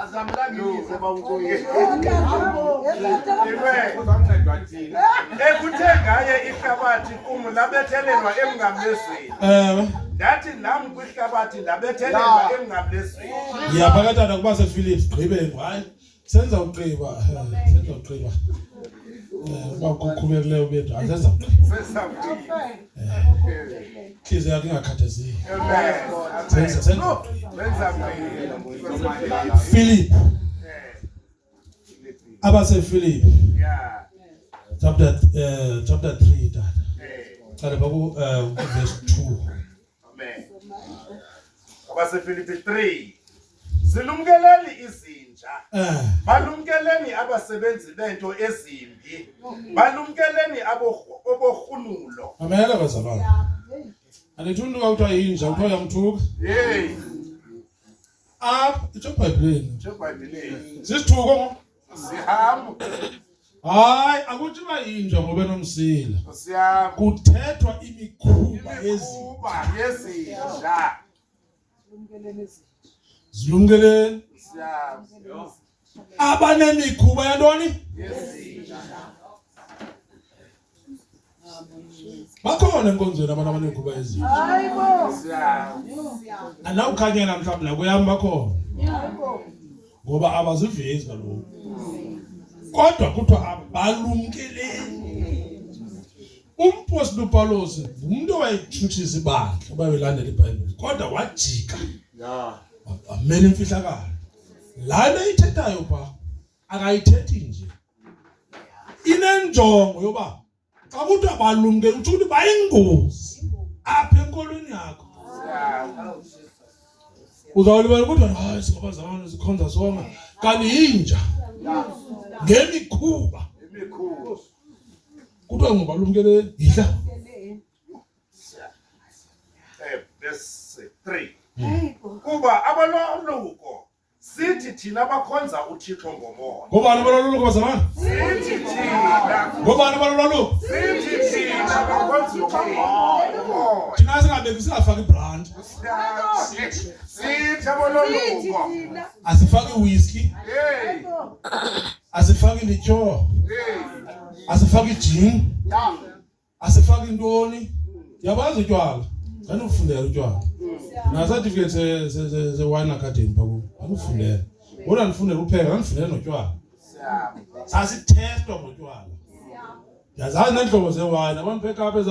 Azamlangize bawukoye. Ekuthengaye ihlabathi kumu labethelelwa emngamlezweni. Ndathi nami kwihlabathi labethelelwa emngamlezweni. Yaphakatha kuba sePhilips gqibeni hayi senza uqiba uba kuqhubekeleyo bethu asenza uqiba khize yakhe ingakhathazeki senza Philip abasePhilip chapter 3 dad qale baku verse 2 amen abasePhilippi 3 silumkeleni izinja balumkeleni abasebenzi bento ezimbi balumkeleni abohululo amela bazalwana anithundu kuthiwa yinja kuthiwa yamthuka iBhayibhelini sisithuko sihamu hayi akuthi ba yinja ngoba enomsila kuthethwa imikhuba yezinja zilumkeleni abanemikhuba yantoni bakhona enkonzweni abantu abanemikhuba yezinja anawukhanyela mhlawumbe nakuyami bakhona ngoba abazivezi kaloku kodwa kuthiwa abalumkeleni. Umpostoli uPawulos umuntu owayetshutshisa ibandla obabelandela iBhayibheli kodwa wajika amele imfihlakalo lana ithethayo pha akayithethi nje inenjongo yoba xa kuthiwa balumkele uthi ukuthi bayingozi apha enkolweni yakho uzawulibala kuthiwa hayi singabazalwane sikhonza sonke kanti yinja ngemikhuba kuthiwa ngobalumkele yidla verse 3 kuba abaloluko sithi thina bakhonza uThixo ngomoya ngobani abaloluko bazalwane sithi thina ngobani abaloluko sithi thina bakhonza ngomoya thina singabeki singafaki ibrand sithi abaloluko asifaki whisky asifaki lityo asifaki gin asifaki intoni yabazi utywala kanti ufundela utywala na certificate ze wine academy babu anufundela bona nifundela upheka kanifundela notywala sasithestwa ngotywala yazazi nendlobo ze wine abantu pheka apha